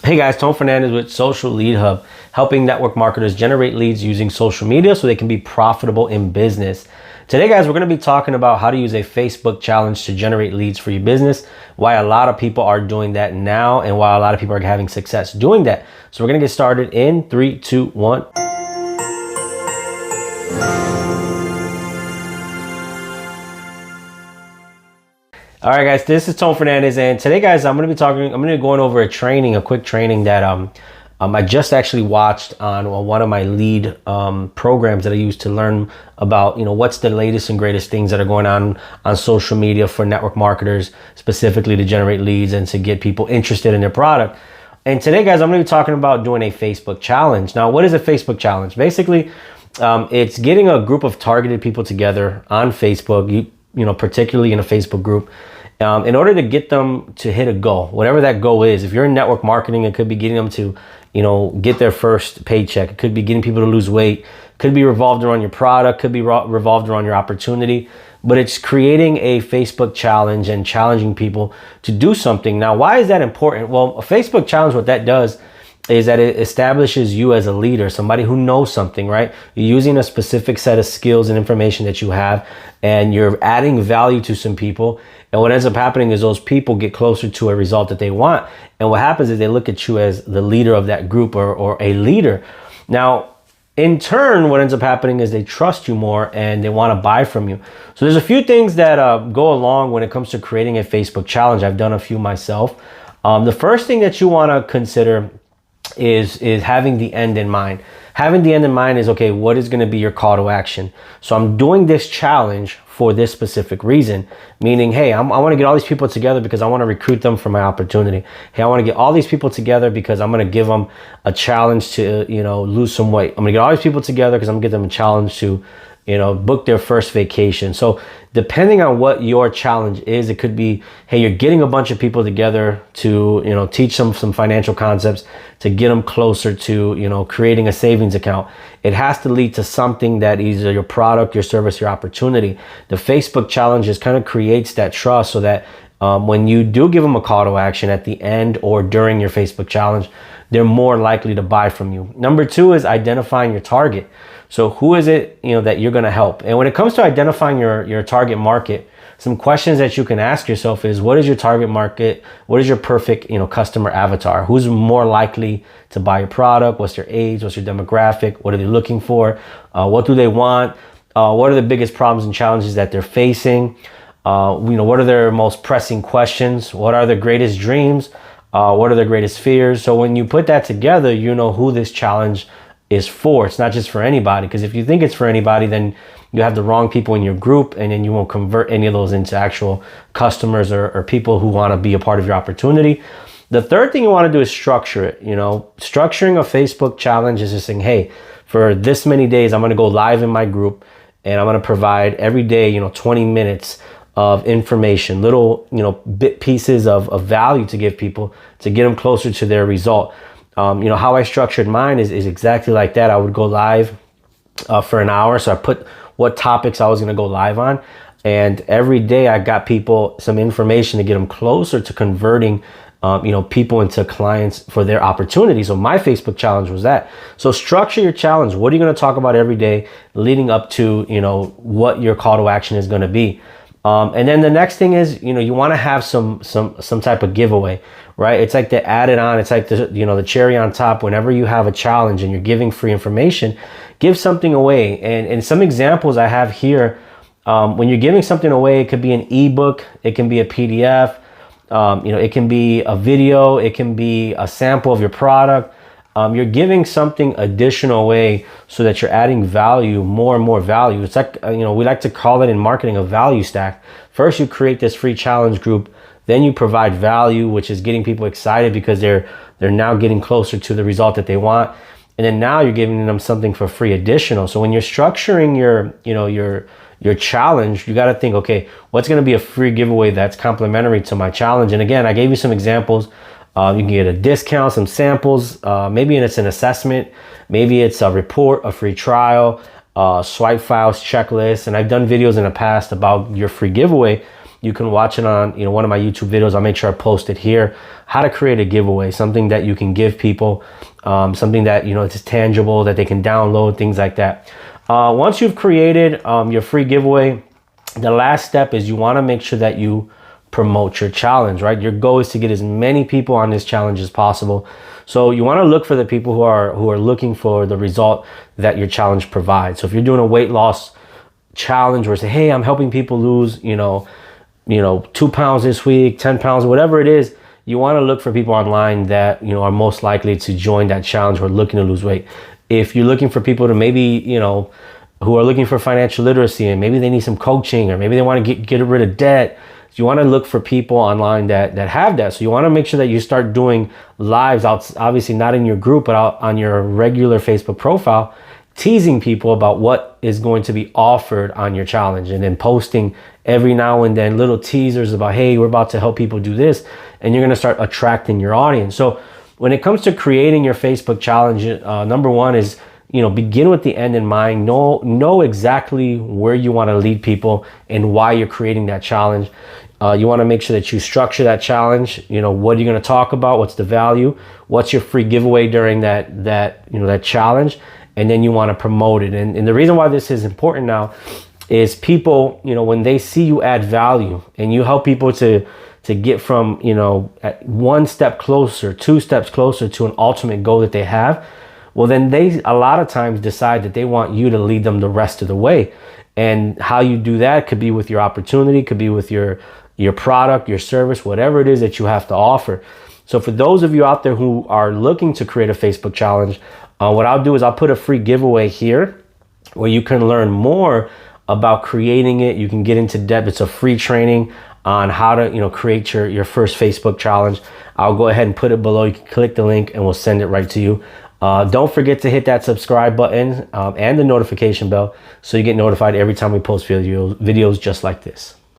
Hey guys, Tone Fernandez with Social Lead Hub, helping network marketers generate leads using social media so they can be profitable in business. Today guys, we're going to be talking about how to use a Facebook challenge to generate leads for your business, why a lot of people are doing that now, and why a lot of people are having success doing that. So we're going to get started in 3, 2, 1. All right, guys, this is Tone Fernandez, and today, guys, I'm going to be going over a quick training that I just actually watched on one of my lead programs that I use to learn about, what's the latest and greatest things that are going on social media for network marketers, specifically to generate leads and to get people interested in their product. And today, guys, I'm going to be talking about doing a Facebook challenge. Now, what is a Facebook challenge? Basically, it's getting a group of targeted people together on Facebook, particularly in a Facebook group, in order to get them to hit a goal, whatever that goal is. If you're in network marketing, it could be getting them to, get their first paycheck. It could be getting people to lose weight. It could be revolved around your product, could be revolved around your opportunity, but it's creating a Facebook challenge and challenging people to do something. Now, why is that important? Well, a Facebook challenge, what that does is that it establishes you as a leader, somebody who knows something, right? You're using a specific set of skills and information that you have, and you're adding value to some people. And what ends up happening is those people get closer to a result that they want. And what happens is they look at you as the leader of that group or a leader. Now, in turn, what ends up happening is they trust you more and they want to buy from you. So there's a few things that go along when it comes to creating a Facebook challenge. I've done a few myself. The first thing that you want to consider is having the end in mind. Having the end in mind is, okay, what is going to be your call to action? So I'm doing this challenge for this specific reason, meaning, hey, I want to get all these people together because I want to recruit them for my opportunity. Hey, I want to get all these people together because I'm going to give them a challenge to, lose some weight. I'm going to get all these people together because I'm going to give them a challenge to, book their first vacation. So depending on what your challenge is, it could be, hey, you're getting a bunch of people together to, teach them some financial concepts, to get them closer to, creating a savings account. It has to lead to something that is your product, your service, your opportunity. The Facebook challenge just kind of creates that trust so that when you do give them a call to action at the end or during your Facebook challenge, they're more likely to buy from you. Number 2 is identifying your target. So who is it, that you're going to help? And when it comes to identifying your target market, some questions that you can ask yourself is, what is your target market? What is your perfect, customer avatar? Who's more likely to buy your product? What's their age? What's your demographic? What are they looking for? What do they want? What are the biggest problems and challenges that they're facing? What are their most pressing questions? What are their greatest dreams? What are their greatest fears? So when you put that together, you know who this challenge is for. It's not just for anybody, because if you think it's for anybody, then you have the wrong people in your group, and then you won't convert any of those into actual customers or people who want to be a part of your opportunity. The third thing you want to do is structure it. Structuring a Facebook challenge is just saying, hey, for this many days, I'm going to go live in my group, and I'm going to provide every day, 20 minutes of information, little, bit pieces of value to give people to get them closer to their result. How I structured mine is exactly like that. I would go live for an hour. So I put what topics I was going to go live on. And every day I got people some information to get them closer to converting, people into clients for their opportunity. So my Facebook challenge was that. So structure your challenge. What are you going to talk about every day leading up to, what your call to action is going to be? And then the next thing is, you want to have some type of giveaway, right? It's like the added on. It's like the cherry on top. Whenever you have a challenge and you're giving free information, give something away. And some examples I have here, when you're giving something away, it could be an ebook, it can be a PDF, it can be a video, it can be a sample of your product. You're giving something additional away so that you're adding value, more and more value. It's like, we like to call it in marketing a value stack. First, you create this free challenge group. Then you provide value, which is getting people excited because they're now getting closer to the result that they want. And then now you're giving them something for free additional. So when you're structuring your challenge, you got to think, okay, what's going to be a free giveaway that's complementary to my challenge? And again, I gave you some examples. You can get a discount, some samples. Maybe it's an assessment. Maybe it's a report, a free trial, swipe files, checklist. And I've done videos in the past about your free giveaway. you can watch it on, one of my YouTube videos. I'll make sure I post it here. How to create a giveaway, something that you can give people, something that, it's tangible, that they can download, things like that. Once you've created your free giveaway, the last step is you want to make sure that you promote your challenge, right? Your goal is to get as many people on this challenge as possible. So you want to look for the people who are looking for the result that your challenge provides. So if you're doing a weight loss challenge where say, hey, I'm helping people lose, 2 pounds this week, 10 pounds, whatever it is, you want to look for people online that, are most likely to join that challenge or looking to lose weight. If you're looking for people to maybe, who are looking for financial literacy and maybe they need some coaching or maybe they want to get rid of debt, you want to look for people online that have that. So you want to make sure that you start doing lives out, obviously not in your group, but out on your regular Facebook profile, teasing people about what is going to be offered on your challenge, and then posting every now and then little teasers about, hey, we're about to help people do this, and you're going to start attracting your audience. So when it comes to creating your Facebook challenge, number one is, begin with the end in mind. Know exactly where you want to lead people and why you're creating that challenge. You want to make sure that you structure that challenge. What are you going to talk about? What's the value? What's your free giveaway during that challenge? And then you want to promote it. And the reason why this is important now is people, when they see you add value and you help people to get from, at 1 step closer, 2 steps closer to an ultimate goal that they have, well, then they a lot of times decide that they want you to lead them the rest of the way. And how you do that could be with your opportunity, could be with your product, your service, whatever it is that you have to offer. So for those of you out there who are looking to create a Facebook challenge, what I'll do is I'll put a free giveaway here where you can learn more about creating it. You can get into depth. It's a free training on how to, create your first Facebook challenge. I'll go ahead and put it below. You can click the link and we'll send it right to you. Don't forget to hit that subscribe button and the notification bell so you get notified every time we post videos just like this.